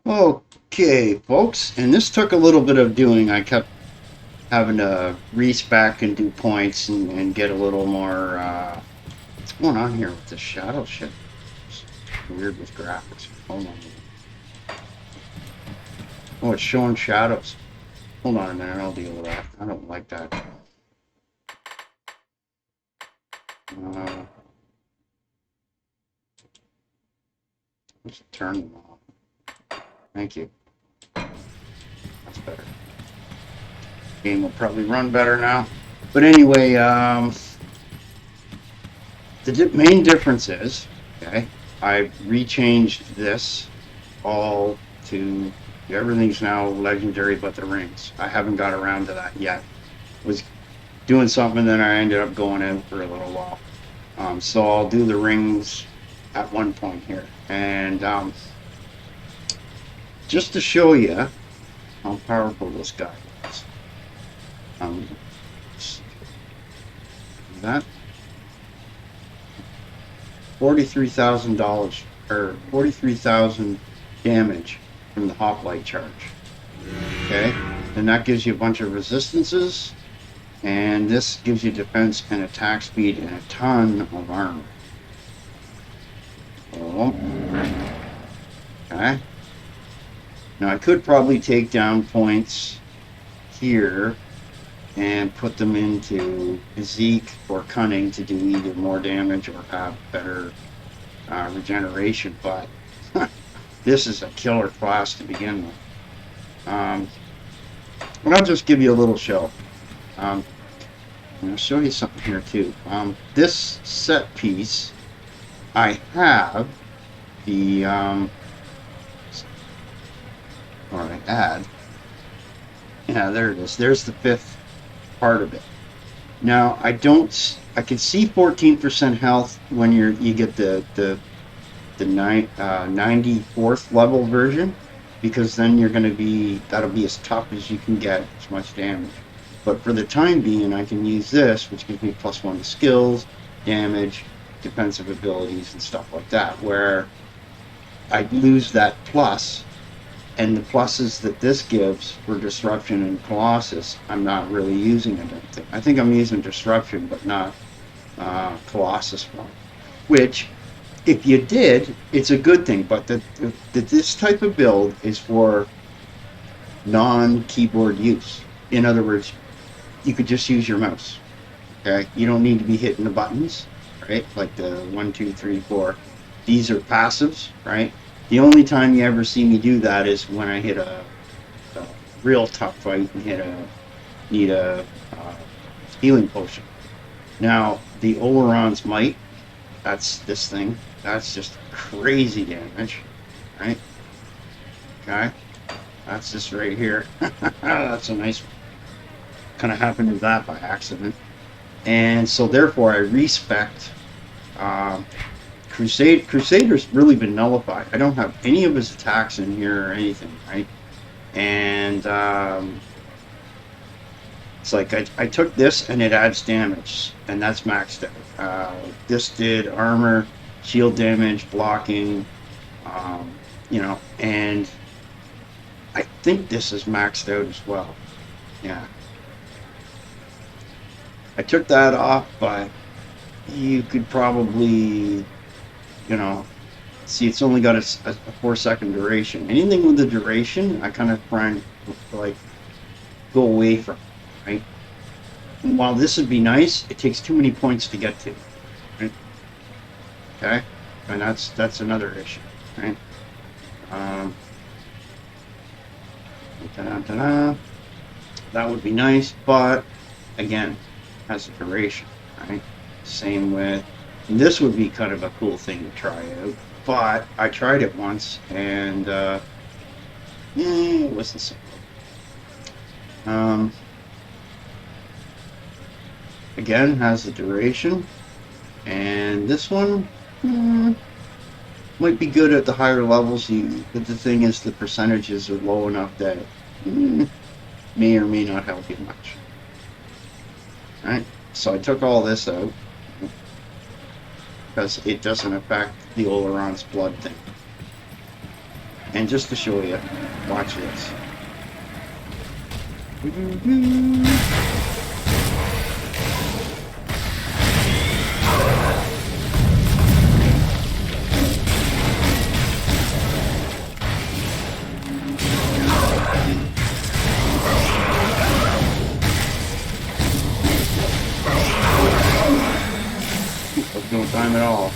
Okay, folks, and this took a little bit of doing. I kept having to respec and do points and get a little more. What's going on here with the shadow shit? It's weird with graphics. Hold on. Oh, it's showing shadows. Hold on a minute, I'll deal with that. I don't like that. Uh, let's turn them off. Thank you. That's better. Game will probably run better now. But anyway, the main difference is, okay, I rechanged this all to everything's now legendary but the rings. I haven't got around to that yet. Was doing something and then I ended up going in for a little while. So I'll do the rings at one point here. And just to show you how powerful this guy is. Um, that $43,000 or 43,000 damage from the hoplite charge. Okay, and that gives you a bunch of resistances, and this gives you defense and attack speed and a ton of armor. Okay. Now I could probably take down points here and put them into Zeke or Cunning to do either more damage or have better regeneration, but this is a killer class to begin with. And I'll just give you a little show. I'm going to show you something here too. This set piece, I have the, or I add, yeah, there it is. There's the fifth part of it. Now I can see 14% health when you get the 94th level version, because then that'll be as tough as you can get, as much damage. But for the time being, I can use this, which gives me +1 to skills, damage, defensive abilities, and stuff like that, where I lose that plus, and the pluses that this gives for Disruption and Colossus, I'm not really using, I don't think. I think I'm using Disruption, but not Colossus one. Which, if you did, it's a good thing, but this type of build is for non-keyboard use. In other words, you could just use your mouse. Okay, you don't need to be hitting the buttons, right? Like the 1, 2, 3, 4. These are passives, right? The only time you ever see me do that is when I hit a real tough fight and need a healing potion. Now, the Oleron's Might, that's this thing. That's just crazy damage, right? Okay, that's this right here. That's a nice one. Kind of happened to that by accident. And so therefore I respect Crusader's really been nullified. I don't have any of his attacks in here or anything, right? And it's like I took this and it adds damage, and that's maxed out. This did armor, shield damage, blocking, and I think this is maxed out as well. Yeah. I took that off, but you could probably, see it's only got a 4-second duration. Anything with the duration, I kind of try and go away from, right? And while this would be nice, it takes too many points to get to, right? Okay, and that's another issue, right? That would be nice, but again, has a duration, right? Same with, and this would be kind of a cool thing to try out, but I tried it once and it wasn't so good. Again, has the duration, and this one might be good at the higher levels. But the thing is, the percentages are low enough that may or may not help you much. Alright, so I took all this out because it doesn't affect the Oleron's blood thing. And just to show you, watch this. No time at all.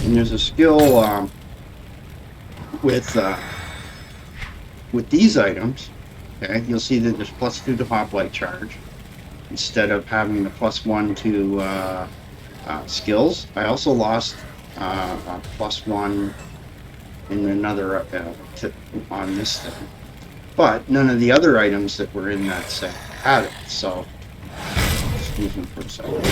And there's a skill with these items. Okay, you'll see that there's +2 to hoplite charge instead of having the +1 to skills. I also lost +1 in another on this thing. But none of the other items that were in that set had it, so excuse me for a second.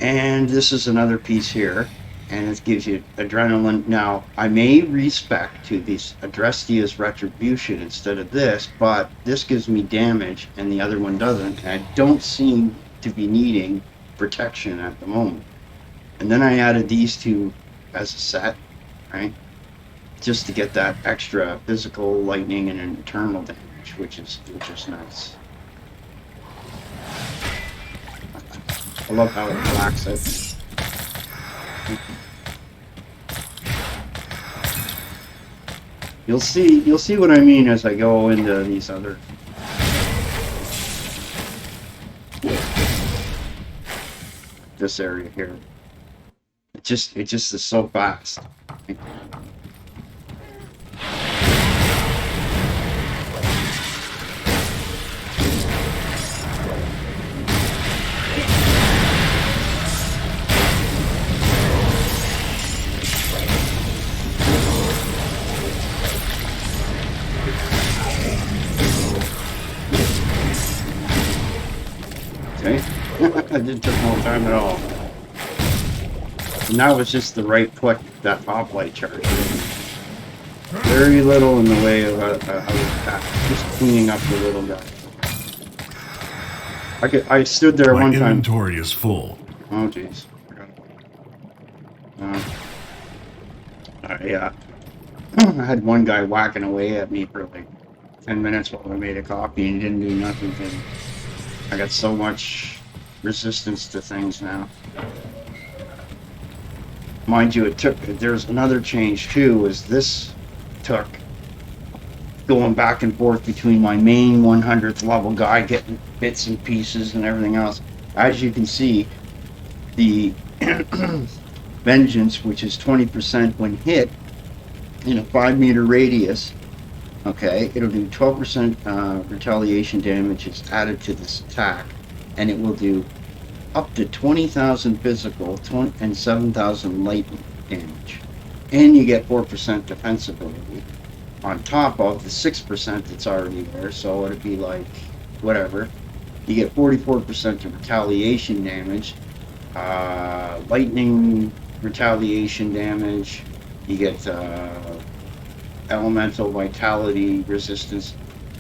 And this is another piece here, and it gives you adrenaline. Now, I may respec to this Adrestia's Retribution instead of this, but this gives me damage and the other one doesn't, and I don't seem to be needing protection at the moment. And then I added these two as a set, right? Just to get that extra physical, lightning, and internal damage, which is nice. I love how it blacks it. You'll see what I mean as I go into these other. This area here. It just is so fast. Okay, I didn't take no time at all. And that was just the right click, that hoplite charge. Very little in the way of just cleaning up the little guy. I stood there one time. My inventory is full. Oh jeez. I had one guy whacking away at me for like 10 minutes while I made a copy and he didn't do nothing. And I got so much resistance to things now. Mind you, there's another change too, is this took going back and forth between my main 100th level guy getting bits and pieces and everything else. As you can see, the Vengeance, which is 20% when hit in a 5-meter radius, okay, it'll do 12% retaliation damage is added to this attack, and it will do up to 20,000 physical and 7,000 lightning damage. And you get 4% defense ability on top of the 6% that's already there, so it'd be like, whatever. You get 44% of retaliation damage, lightning retaliation damage, you get elemental vitality resistance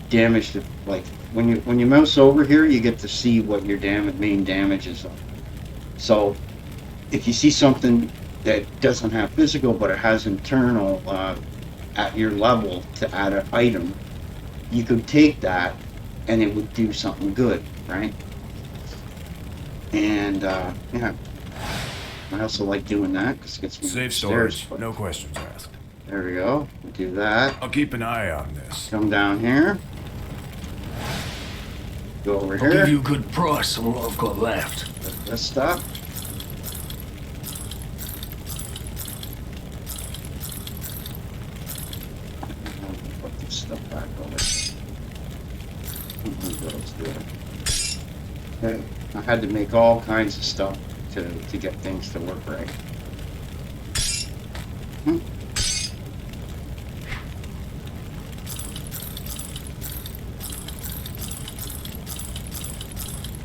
damage to, like, when you mouse over here, you get to see what your main damages are. So if you see something that doesn't have physical but it has internal at your level to add an item, you could take that and it would do something good, right? And yeah, I also like doing that because it gets me safe storage, no questions asked. There we go. We'll do that. I'll keep an eye on this. Come down here. Go over here. I'll give you a good price on what I've got left. This stuff. Put this stuff back over. Let's do it. Okay. I had to make all kinds of stuff to get things to work right.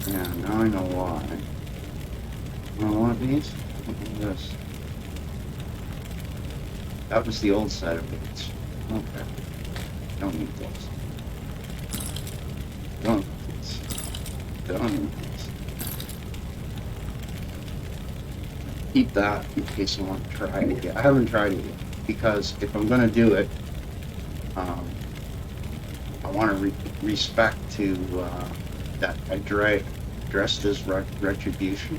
Yeah, now I know why. Want one of these? Look at this. That was the old set of boots. Okay. Don't need those. Don't need these. Don't need these. Keep that in case I want to try it again. I haven't tried it yet because if I'm going to do it, I want to respect to that I dressed as retribution.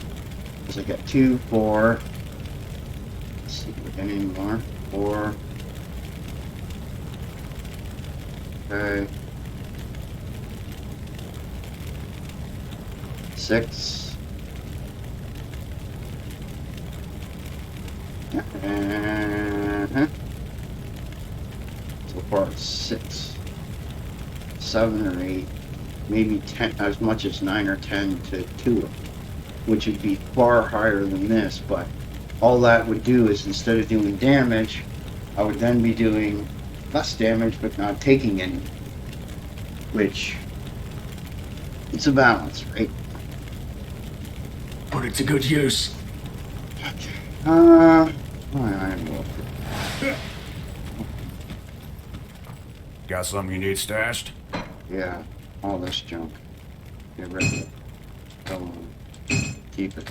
Because I got 2, 4. Let's see if we get any more. 4. Okay. 6. So far it's 6, 7 or 8, maybe 10, as much as 9 or 10 to 2, which would be far higher than this. But all that would do is, instead of doing damage, I would then be doing less damage but not taking any, which it's a balance, right? Put it to good use. Got something you need stashed? Yeah, all this junk. Get rid of it. Don't keep it.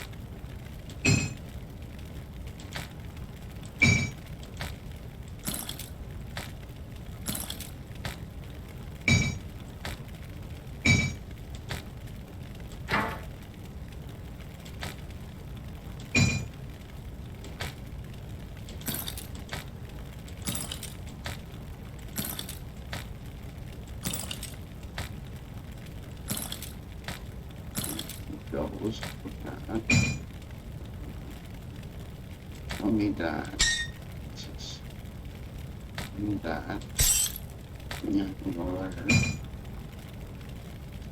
Goes. Don't need that. Need that. Yeah, can go there.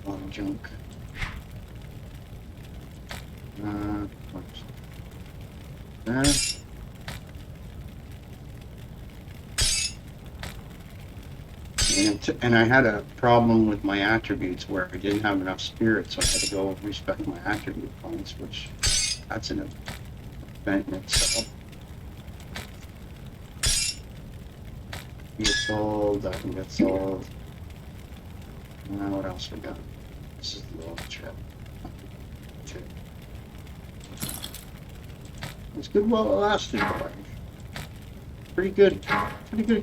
A lot of junk. What's there? And I had a problem with my attributes where I didn't have enough spirit, so I had to go respect my attribute points, which that's an event in itself. Get sold, that can get sold. What else we got? This is the old trip. It's good while it lasted, boy. Pretty good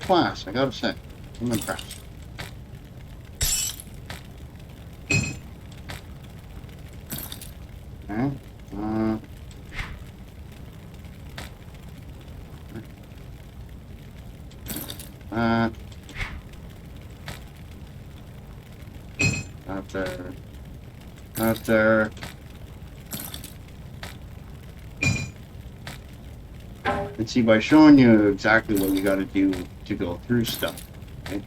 class, I gotta say. I'm impressed. Okay. Not there. And see, by showing you exactly what you got to do to go through stuff, okay,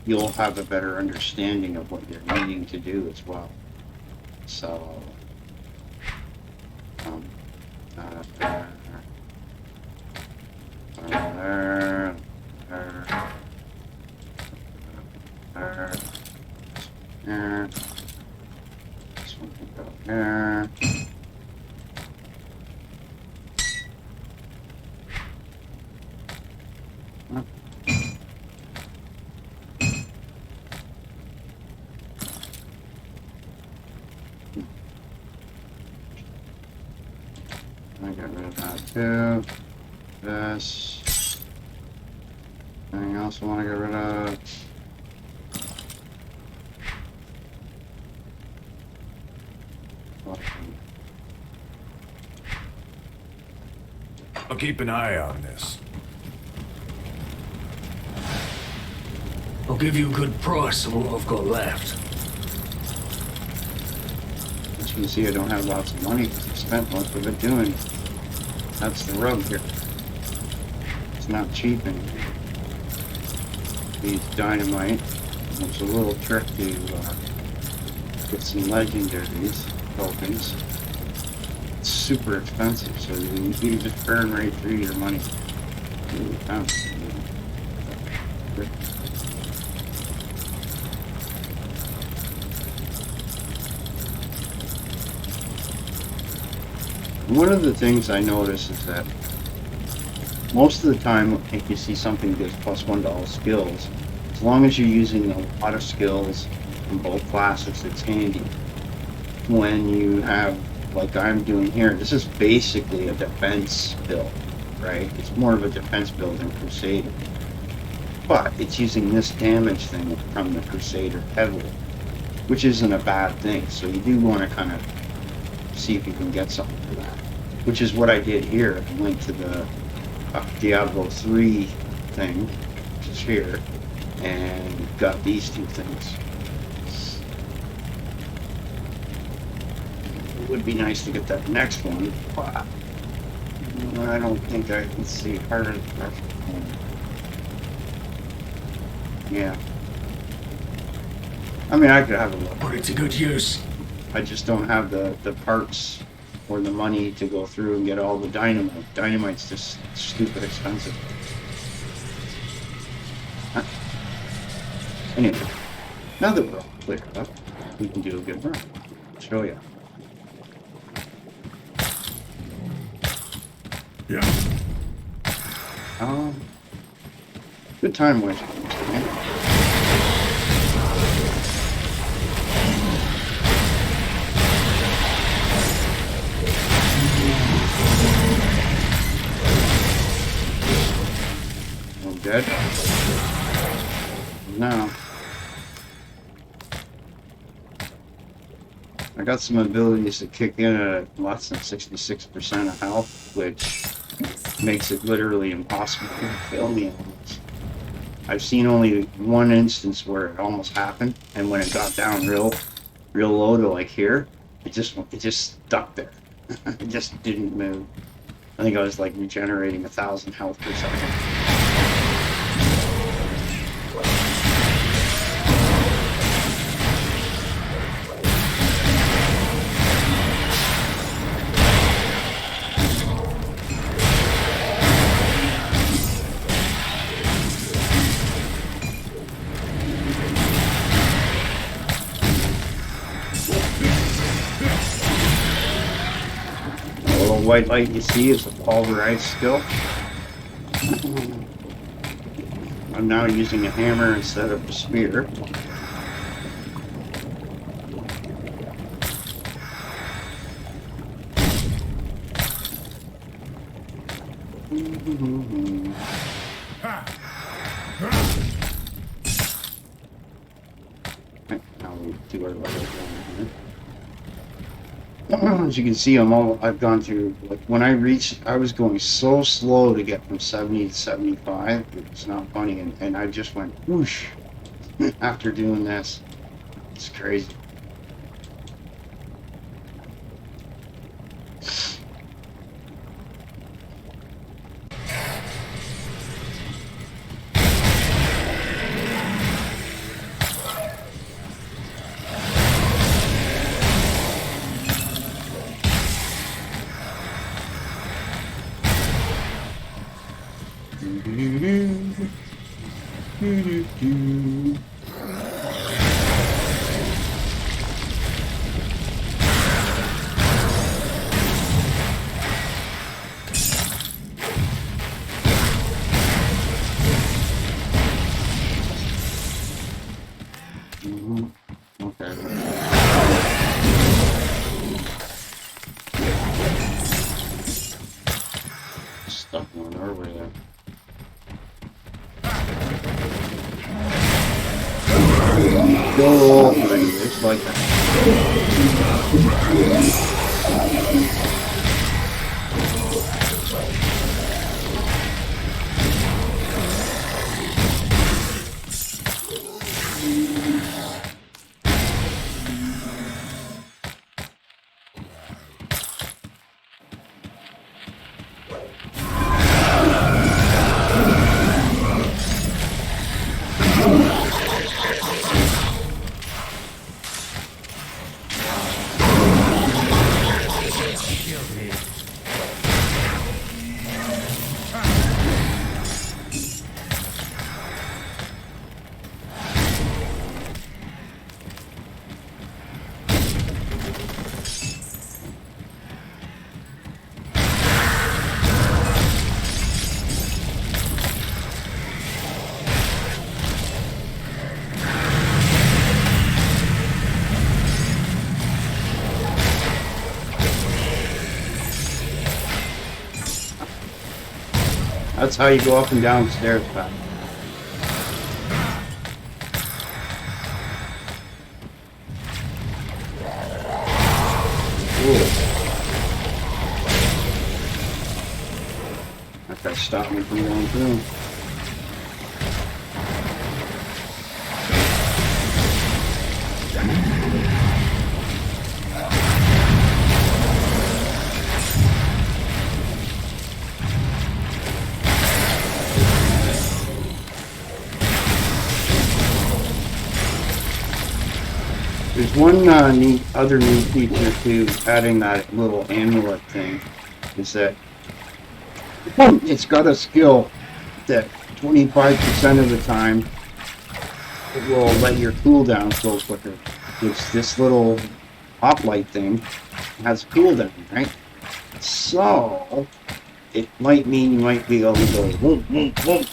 you'll have a better understanding of what you're needing to do as well. So, there. This one can go there. I got rid of that too. This. Anything else I want to get rid of? I'll keep an eye on this. I'll give you a good price on what I've got left. As you can see, I don't have lots of money because I spent most of it doing. That's the rub here. It's not cheap anymore. These dynamite. There's a little trick to get some legendaries, tokens. It's super expensive, so you just burn right through your money. One of the things I notice is that most of the time, if you see something that gives +1 to all skills, As long as you're using a lot of skills in both classes, it's handy. When you have, like I'm doing here, this is basically a defense build, right? It's more of a defense build than Crusader. But it's using this damage thing from the Crusader heavily, which isn't a bad thing. So you do want to kind of see if you can get something for that, which is what I did here. I went to the Diablo 3 thing, which is here, and got these two things. It would be nice to get that next one, but I don't think I can see harder. Yeah. I mean, I could have a look. Put it to good use. I just don't have the parts or the money to go through and get all the dynamite. Dynamite's just stupid expensive. Huh. Anyway, now that we're all cleared up, we can do a good run. I'll show you. Yeah. Good time wasting. Dead? No. I got some abilities that kick in at less than 66% of health, which makes it literally impossible to kill me almost. I've seen only one instance where it almost happened, and when it got down real low to like here, it just stuck there. It just didn't move. I think I was like regenerating 1,000 health per second. White light you see is the pulverized skill. I'm now using a hammer instead of a spear. Now we do our level down here. As you can see, I've gone through, like when I reached, I was going so slow to get from 70 to 75, it's not funny, and I just went whoosh after doing this. It's crazy. Okay. Stuck one over there. Go over it's like that. That's how you go up and down stairs, Pat. That guy stopped me from going through. There's one other neat feature too, adding that little amulet thing, is that it's got a skill that 25% of the time it will let your cooldown go quicker. It's this little hoplite thing has a cooldown, right? So it might mean you might be able to go whoop, whoop, whoop,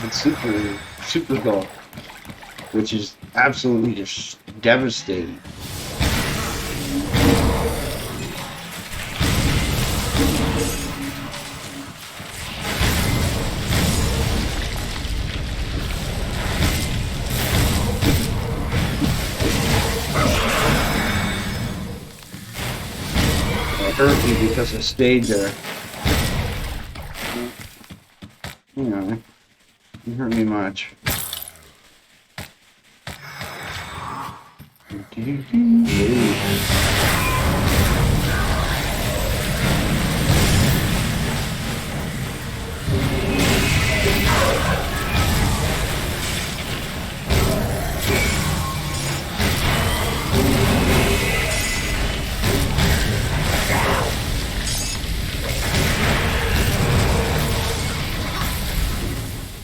and super go, which is absolutely just devastating. It hurt me because I stayed there. You know, it didn't hurt me much.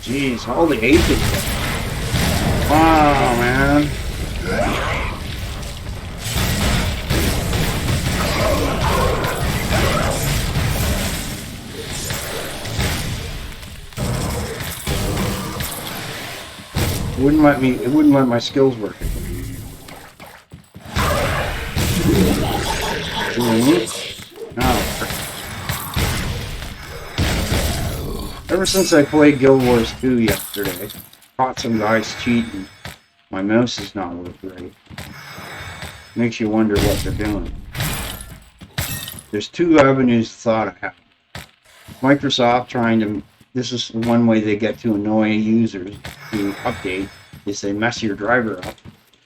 Jeez, all the agents. Wow, man. It wouldn't let my skills work. No. Ever since I played Guild Wars 2 yesterday, caught some guys cheating. My mouse is not working right. Makes you wonder what they're doing. There's two avenues of thought I have. Microsoft trying to, this is one way they get to annoy users to update, is they mess your driver up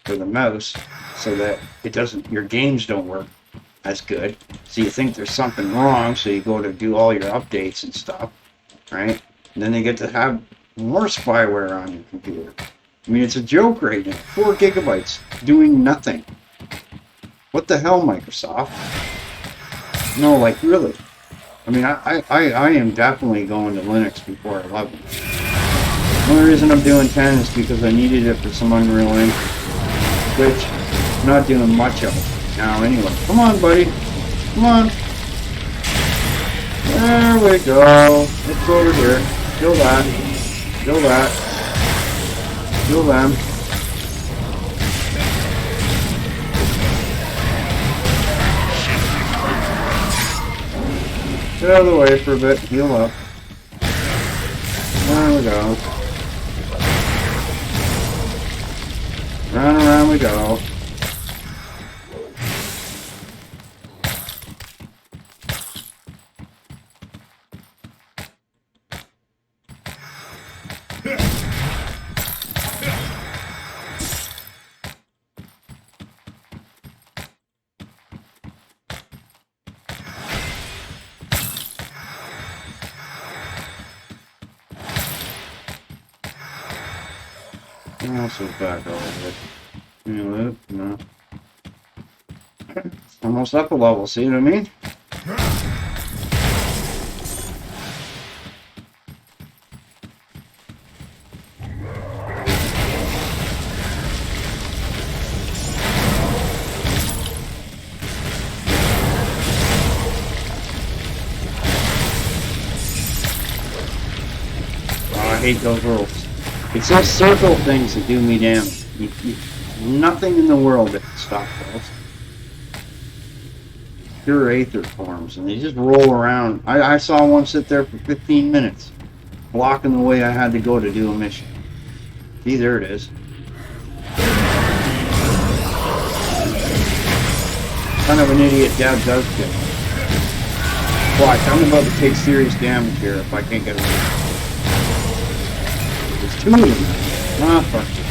for the mouse so that it doesn't, your games don't work as good. So you think there's something wrong, so you go to do all your updates and stuff, right? And then they get to have more spyware on your computer. I mean, it's a joke right now. 4 gigabytes doing nothing. What the hell, Microsoft? No, like, really. I mean, I am definitely going to Linux before 11. The only reason I'm doing 10 is because I needed it for some Unreal Engine, which I'm not doing much of it now anyway. Come on, buddy. Come on. There we go. It's over here. Kill that. Kill that. Kill them. Get out of the way for a bit. Heal up. There we go. Round and round we go. Also back all of it. You know, no. Almost up a level, see what I mean? Oh, I hate those rules. It's those circle things that do me damage. Nothing in the world that can stop those. Pure aether forms, and they just roll around. I saw one sit there for 15 minutes. blocking the way I had to go to do a mission. See, there it is. Son of an idiot, Dad does get. Watch, I'm about to take serious damage here if I can't get away. There's two of them. Ah, fuck you.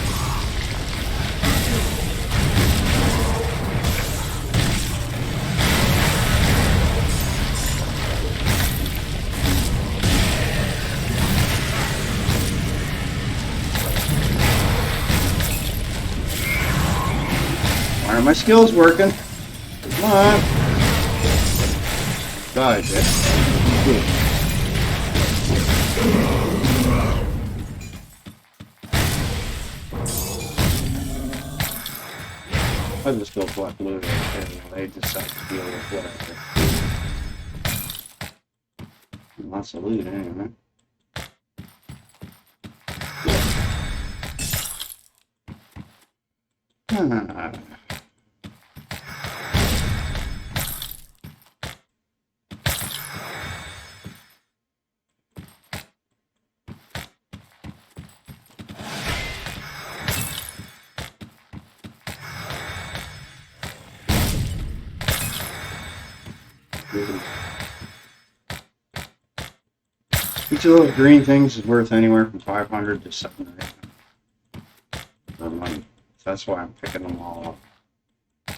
Why are my skills working? Come on. Die, bitch. Good. I just go collect loot and they decide to deal with whatever. Lots of loot anyway. Ah. Each of those green things is worth anywhere from 500 to 700 for money. So that's why I'm picking them all up.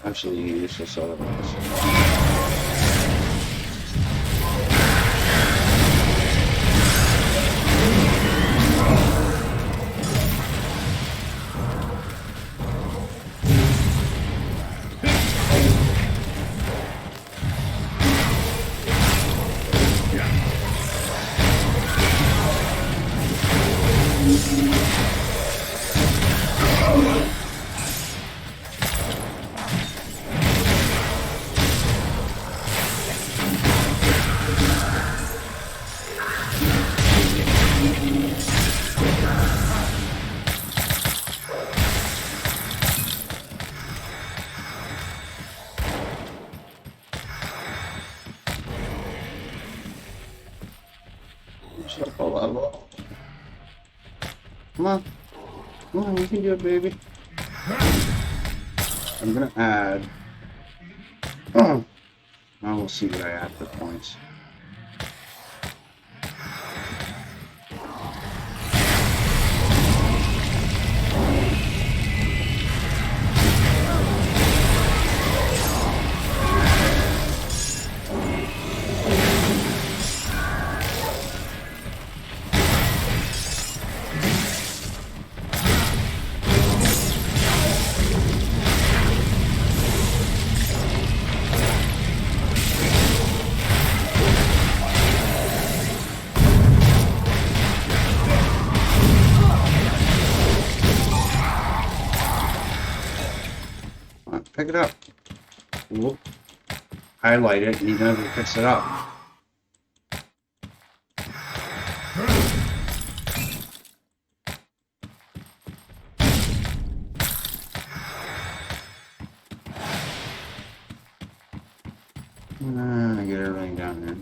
Absolutely useless otherwise. Come on. Come on, you can do it, baby. I'm gonna add. Now we'll see what I add for points. Pick it up. Whoop. Highlight it and you never picks it up. Get everything down there.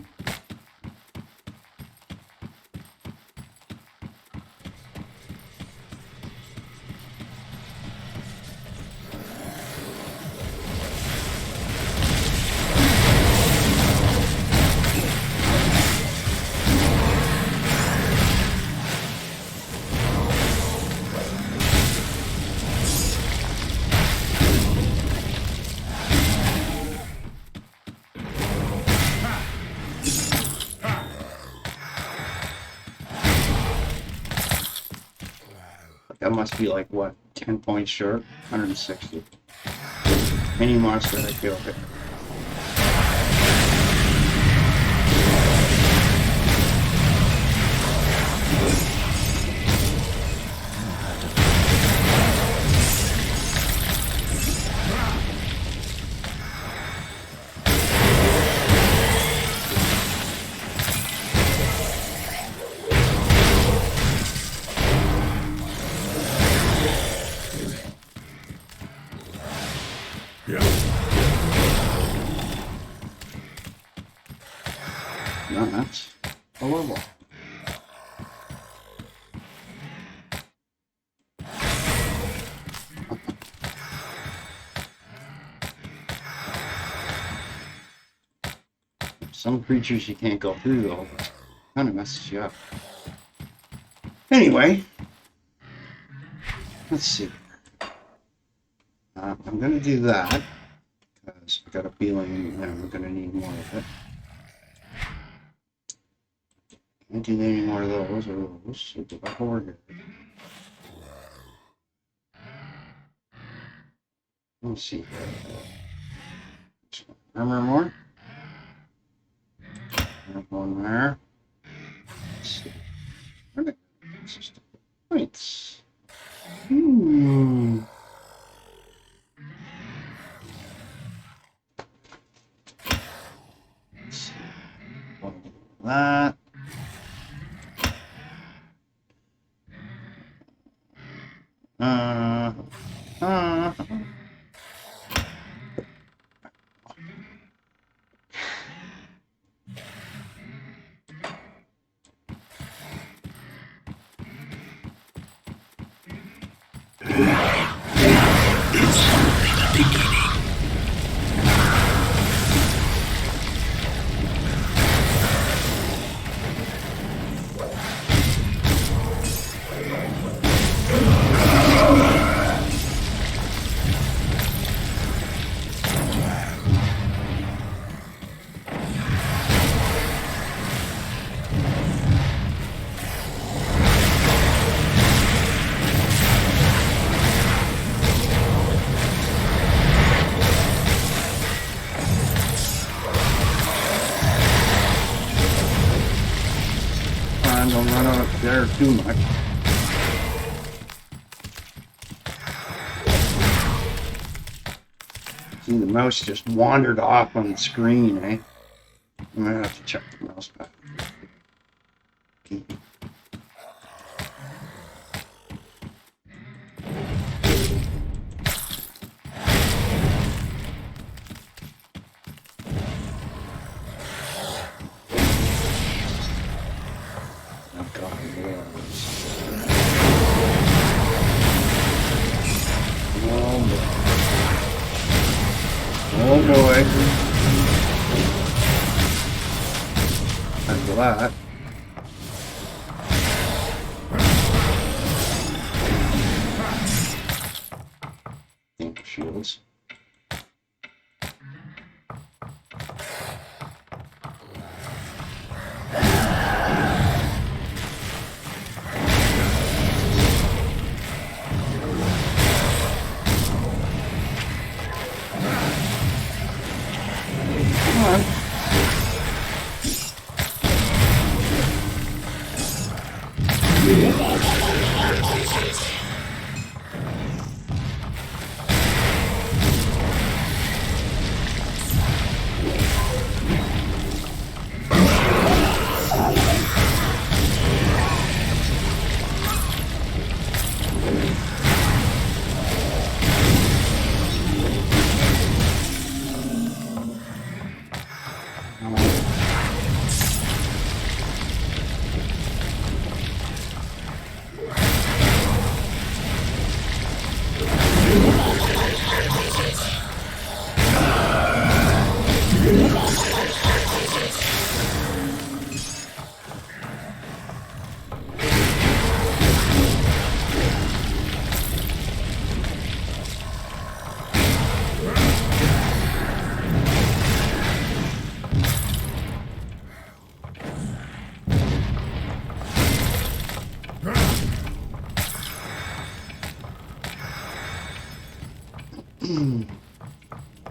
That must be like, what, 10 points short? 160. Any monster I kill hit. Some creatures you can't go through though. Kind of messes you up. Anyway, let's see. I'm going to do that because I got a feeling we're going to need more of it. Can't do any more of those or those. So go back over here. Let's see. Armor more. One there. Let's see. System points. Let's see. That. Don't run out there too much. See, the mouse just wandered off on the screen, eh? I'm gonna have to check the mouse back. Okay. Oh boy. After that. Think shields.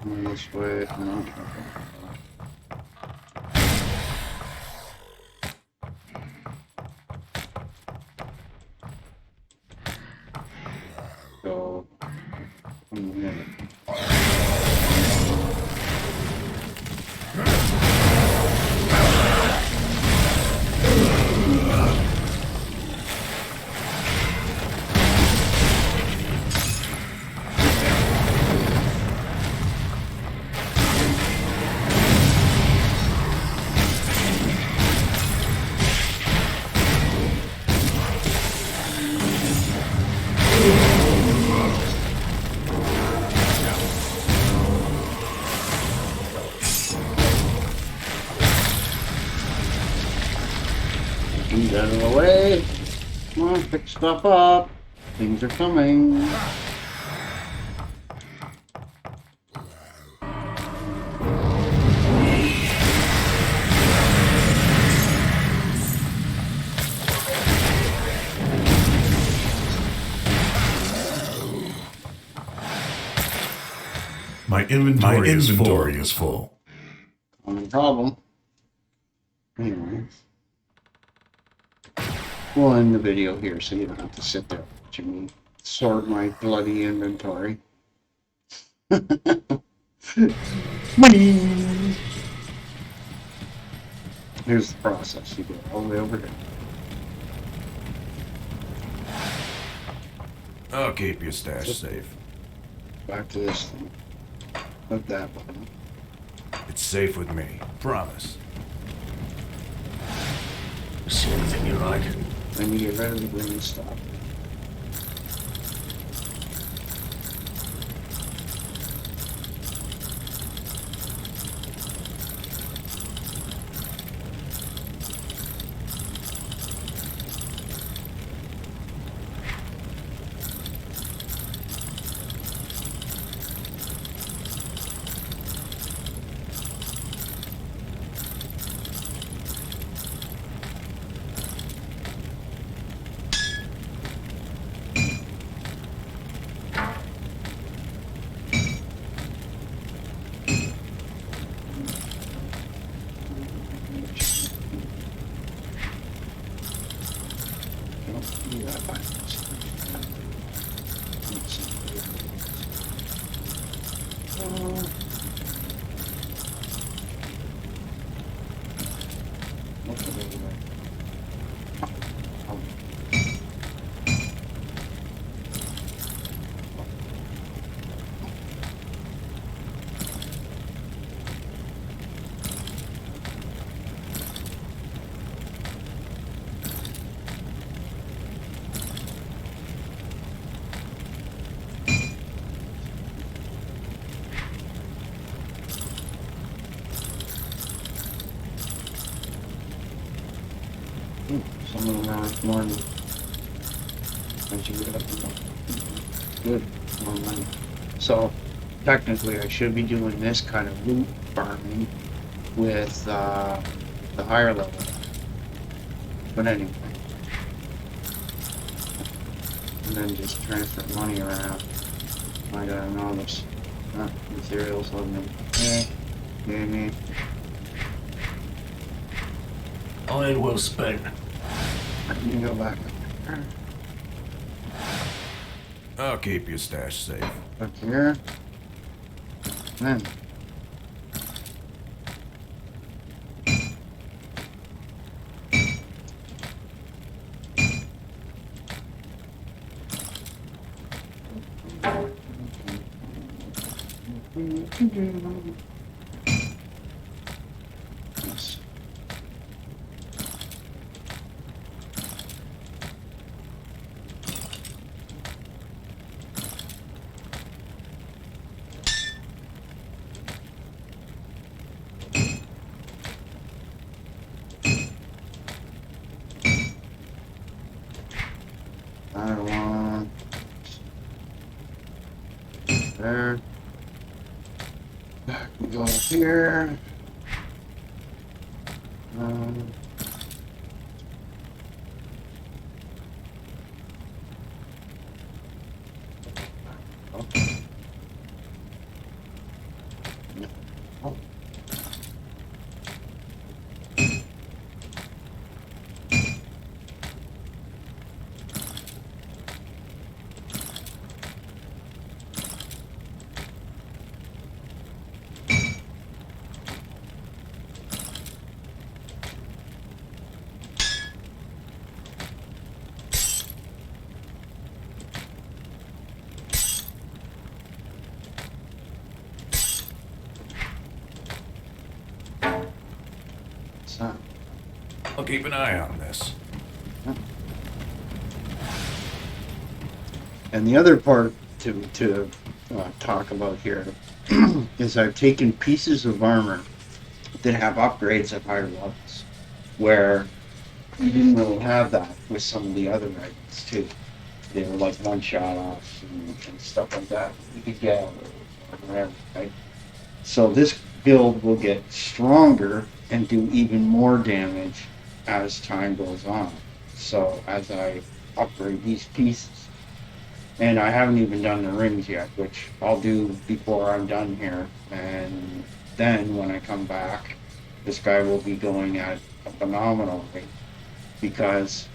This way. No. Go. on, pick stuff up. Things are coming. My inventory is full. Common problem. Anyway. We'll end the video here so you don't have to sit there watching me sort my bloody inventory. Money! Here's the process. You go all the way over here. I'll keep your stash safe. Back to this thing. Put that button. It's safe with me. Promise. See anything you like? Then you get rid of the green stuff. Some of them are more than as you get up and up. Good, more money. So technically I should be doing this kind of loot farming with the higher level. But anyway. And then just transfer money around. I gotta know this. Materials loading. Yeah, me. Iron well spent. I can go back I'll keep your stash safe. up here. Then. Yes. That one. There. Back we go up here. Okay. Oh. So, I'll keep an eye on this. and the other part to talk about here is I've taken pieces of armor that have upgrades at higher levels, where you didn't really have that with some of the other items too. They were like one shot offs and stuff like that. You could get or whatever, right? So this build will get stronger and do even more damage as time goes on. So as I upgrade these pieces, and I haven't even done the rings yet, which I'll do before I'm done here. And then when I come back, this guy will be going at a phenomenal rate because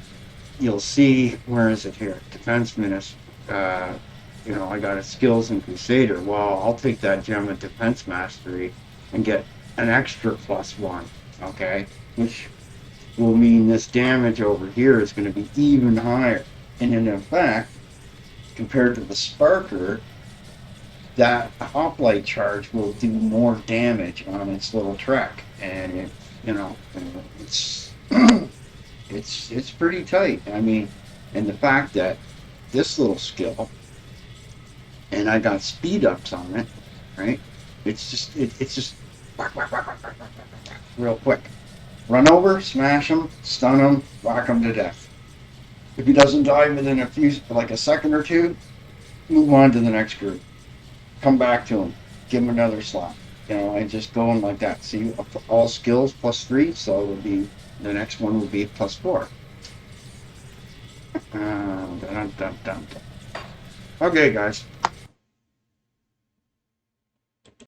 you'll see, where is it here? Defense Minister. I got a skills in Crusader. Well, I'll take that gem of Defense Mastery and get an extra +1, okay? Which will mean this damage over here is going to be even higher. And in fact, compared to the Sparker, that hoplite charge will do more damage on its little trek. And it's it's pretty tight. I mean, and the fact that this little skill, and I got speed ups on it, right? It's just whack, whack, whack, whack, whack, whack, whack, real quick. Run over, smash him, stun him, whack him to death. If he doesn't die within like a second or two, move on to the next group. Come back to him, give him another slot. And just going like that. See, all skills +3, so it would be the next one would be +4. Dun, dun, dun, dun. Okay, guys.